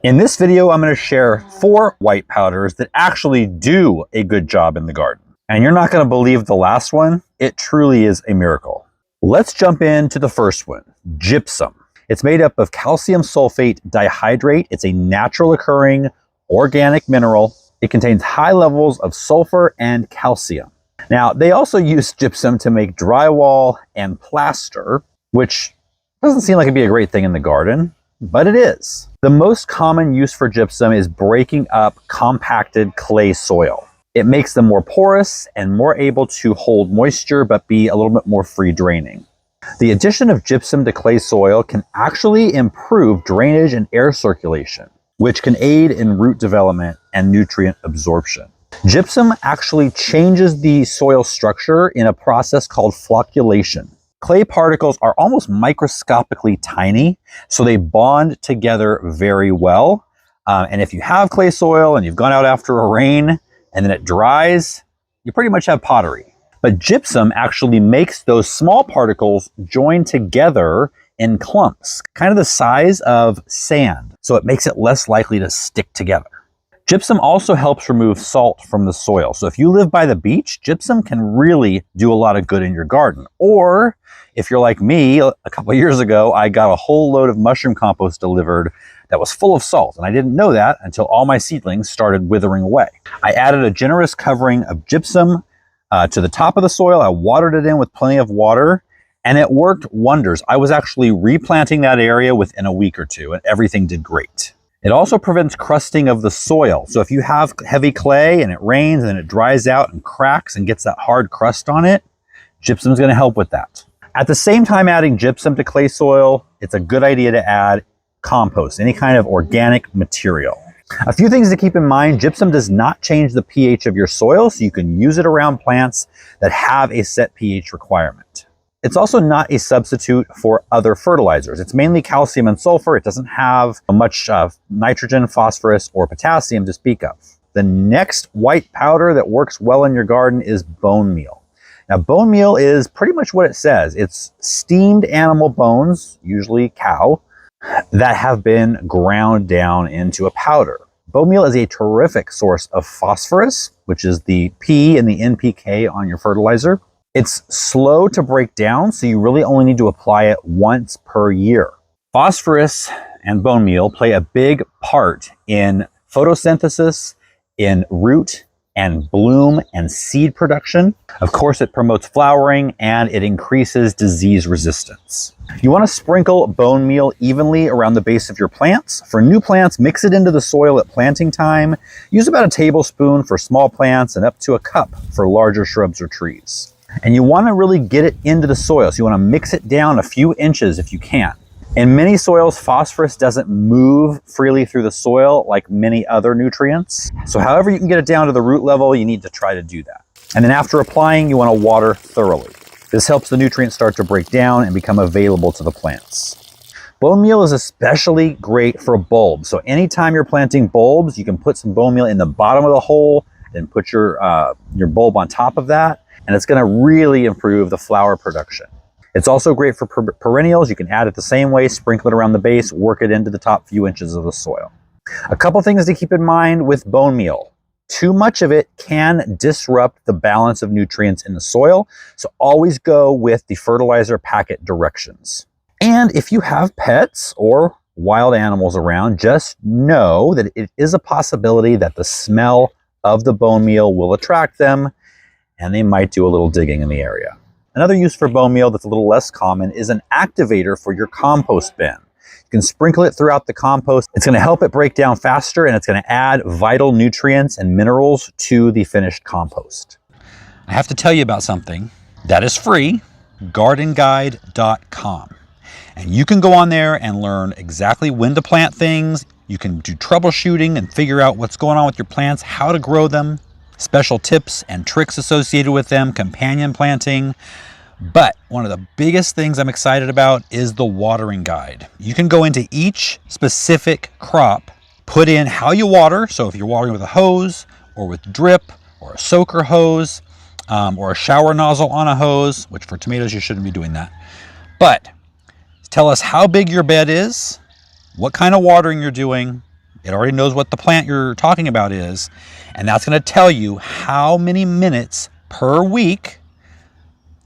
In this video, I'm going to share 4 white powders that actually do a good job in the garden. And you're not going to believe the last one. It truly is a miracle. Let's jump into the first one, gypsum. It's made up of calcium sulfate dihydrate. It's a natural occurring organic mineral. It contains high levels of sulfur and calcium. Now, they also use gypsum to make drywall and plaster, which doesn't seem like it'd be a great thing in the garden, but it is. The most common use for gypsum is breaking up compacted clay soil. It makes them more porous and more able to hold moisture, but be a little bit more free draining. The addition of gypsum to clay soil can actually improve drainage and air circulation, which can aid in root development and nutrient absorption. Gypsum actually changes the soil structure in a process called flocculation. Clay particles are almost microscopically tiny, so they bond together very well. And if you have clay soil and you've gone out after a rain and then it dries, you pretty much have pottery. But gypsum actually makes those small particles join together in clumps, kind of the size of sand, so it makes it less likely to stick together. Gypsum also helps remove salt from the soil. So if you live by the beach, gypsum can really do a lot of good in your garden. Or if you're like me, a couple of years ago, I got a whole load of mushroom compost delivered that was full of salt. And I didn't know that until all my seedlings started withering away. I added a generous covering of gypsum to the top of the soil. I watered it in with plenty of water, and it worked wonders. I was actually replanting that area within a week or two, and everything did great. It also prevents crusting of the soil. So if you have heavy clay and it rains and it dries out and cracks and gets that hard crust on it, gypsum is going to help with that. At the same time adding gypsum to clay soil, it's a good idea to add compost, any kind of organic material. A few things to keep in mind: gypsum does not change the pH of your soil, so you can use it around plants that have a set pH requirement. It's also not a substitute for other fertilizers. It's mainly calcium and sulfur. It doesn't have much nitrogen, phosphorus, or potassium to speak of. The next white powder that works well in your garden is bone meal. Now, bone meal is pretty much what it says. It's steamed animal bones, usually cow, that have been ground down into a powder. Bone meal is a terrific source of phosphorus, which is the P in the NPK on your fertilizer. It's slow to break down, so you really only need to apply it once per year. Phosphorus and bone meal play a big part in photosynthesis, in root and bloom and seed production. Of course, it promotes flowering and it increases disease resistance. You want to sprinkle bone meal evenly around the base of your plants. For new plants, mix it into the soil at planting time. Use about a tablespoon for small plants and up to a cup for larger shrubs or trees. And you want to really get it into the soil, so you want to mix it down a few inches if you can. In many soils, phosphorus doesn't move freely through the soil like many other nutrients. So however you can get it down to the root level, you need to try to do that. And then after applying, you want to water thoroughly. This helps the nutrients start to break down and become available to the plants. Bone meal is especially great for bulbs. So anytime you're planting bulbs, you can put some bone meal in the bottom of the hole, then put your bulb on top of that, and it's going to really improve the flower production. It's also great for perennials. You can add it the same way, sprinkle it around the base, work it into the top few inches of the soil. A couple things to keep in mind with bone meal. Too much of it can disrupt the balance of nutrients in the soil, so always go with the fertilizer packet directions. And if you have pets or wild animals around, just know that it is a possibility that the smell of the bone meal will attract them, and they might do a little digging in the area. Another use for bone meal that's a little less common is an activator for your compost bin. You can sprinkle it throughout the compost. It's going to help it break down faster, and it's going to add vital nutrients and minerals to the finished compost. I have to tell you about something that is free, gardencom. And you can go on there and learn exactly when to plant things. You can do troubleshooting and figure out what's going on with your plants, how to grow them, special tips and tricks associated with them, companion planting. But one of the biggest things I'm excited about is the watering guide. You can go into each specific crop, put in how you water. So if you're watering with a hose or with drip or a soaker hose or a shower nozzle on a hose, which for tomatoes you shouldn't be doing that. But tell us how big your bed is, what kind of watering you're doing, It already knows what the plant you're talking about is, and that's going to tell you how many minutes per week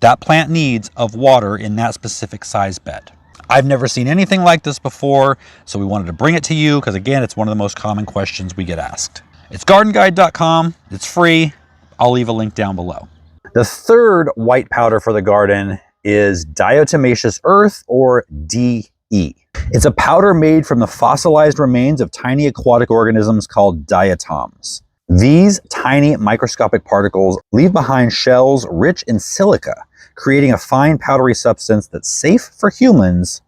that plant needs of water in that specific size bed. I've never seen anything like this before, so we wanted to bring it to you because, again, it's one of the most common questions we get asked. It's gardenguide.com. It's free. I'll leave a link down below. The third white powder for the garden is diatomaceous earth, or DE. It's a powder made from the fossilized remains of tiny aquatic organisms called diatoms. These tiny microscopic particles leave behind shells rich in silica, creating a fine powdery substance that's safe for humans,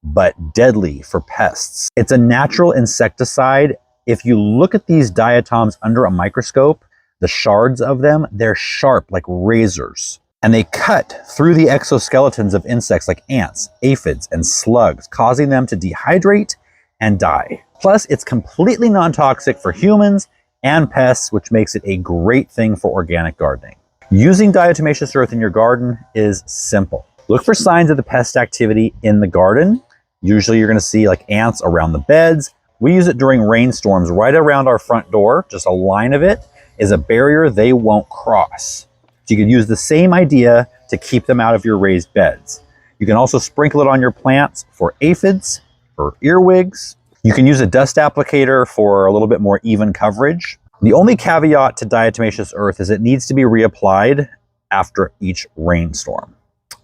but deadly for pests. It's a natural insecticide. If you look at these diatoms under a microscope, the shards of them, they're sharp like razors. And they cut through the exoskeletons of insects like ants, aphids, and slugs, causing them to dehydrate and die. Plus, it's completely non-toxic for humans and pests, which makes it a great thing for organic gardening. Using diatomaceous earth in your garden is simple. Look for signs of the pest activity in the garden. Usually you're going to see like ants around the beds. We use it during rainstorms right around our front door. Just a line of it is a barrier they won't cross. So you can use the same idea to keep them out of your raised beds. You can also sprinkle it on your plants for aphids, for earwigs. You can use a dust applicator for a little bit more even coverage. The only caveat to diatomaceous earth is it needs to be reapplied after each rainstorm,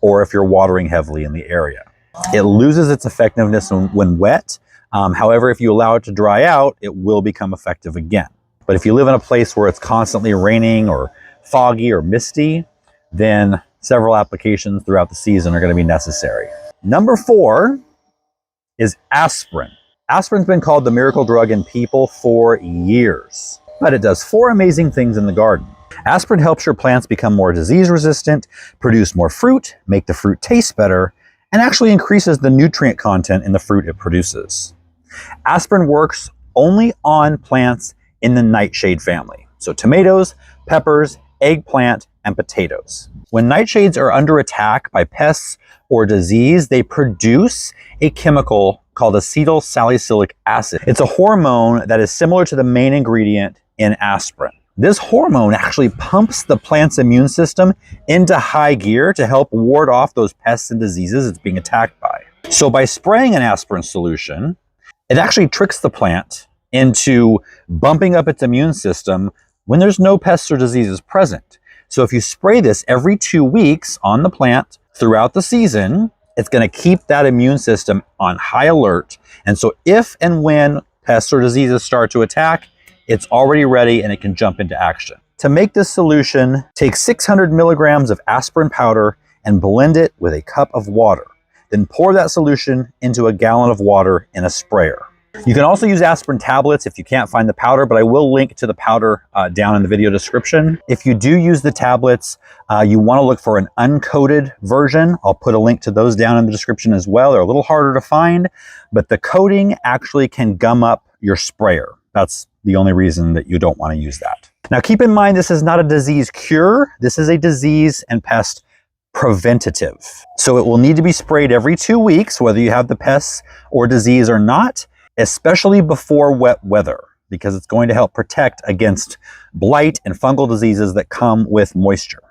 or if you're watering heavily in the area. It loses its effectiveness when wet. However, if you allow it to dry out, it will become effective again. But if you live in a place where it's constantly raining or foggy or misty, then several applications throughout the season are going to be necessary. Number 4 is aspirin. Aspirin's been called the miracle drug in people for years, but it does 4 amazing things in the garden. Aspirin helps your plants become more disease resistant, produce more fruit, make the fruit taste better, and actually increases the nutrient content in the fruit it produces. Aspirin works only on plants in the nightshade family, so tomatoes, peppers, eggplant, and potatoes. When nightshades are under attack by pests or disease, they produce a chemical called acetyl salicylic acid. It's a hormone that is similar to the main ingredient in aspirin. This hormone actually pumps the plant's immune system into high gear to help ward off those pests and diseases it's being attacked by. So by spraying an aspirin solution, it actually tricks the plant into bumping up its immune system when there's no pests or diseases present. So if you spray this every 2 weeks on the plant throughout the season, it's going to keep that immune system on high alert. And so if and when pests or diseases start to attack, it's already ready and it can jump into action. To make this solution, take 600 milligrams of aspirin powder and blend it with a cup of water. Then pour that solution into a gallon of water in a sprayer. You can also use aspirin tablets if you can't find the powder, but I will link to the powder down in the video description. If you do use the tablets, you want to look for an uncoated version. I'll put a link to those down in the description as well. They're a little harder to find, but the coating actually can gum up your sprayer. That's the only reason that you don't want to use that. Now keep in mind, this is not a disease cure. This is a disease and pest preventative. So it will need to be sprayed every 2 weeks, whether you have the pests or disease or not, especially before wet weather, because it's going to help protect against blight and fungal diseases that come with moisture.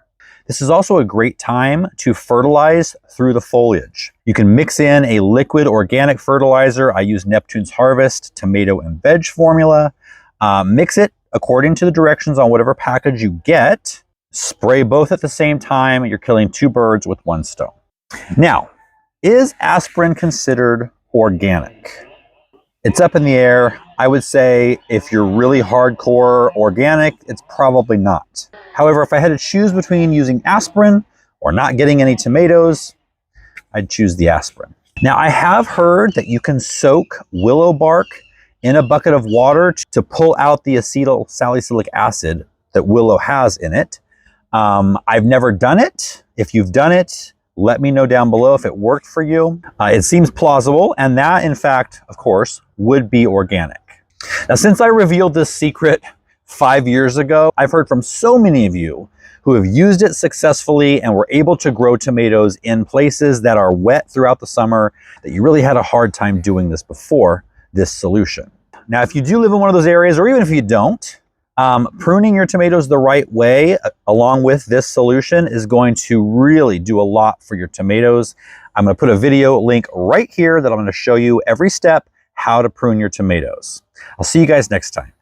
This is also a great time to fertilize through the foliage. You can mix in a liquid organic fertilizer. I use Neptune's Harvest tomato and veg formula. Mix it according to the directions on whatever package you get. Spray both at the same time. You're killing 2 birds with 1 stone. Now, is aspirin considered organic? It's up in the air. I would say if you're really hardcore organic, it's probably not. However, if I had to choose between using aspirin or not getting any tomatoes, I'd choose the aspirin. Now, I have heard that you can soak willow bark in a bucket of water to pull out the acetyl salicylic acid that willow has in it. I've never done it. If you've done it, let me know down below if it worked for you. It seems plausible, and that, in fact, of course, would be organic. Now, since I revealed this secret 5 years ago, I've heard from so many of you who have used it successfully and were able to grow tomatoes in places that are wet throughout the summer, that you really had a hard time doing this before this solution. Now, if you do live in one of those areas, or even if you don't, pruning your tomatoes the right way, along with this solution, is going to really do a lot for your tomatoes. I'm going to put a video link right here that I'm going to show you every step how to prune your tomatoes. I'll see you guys next time.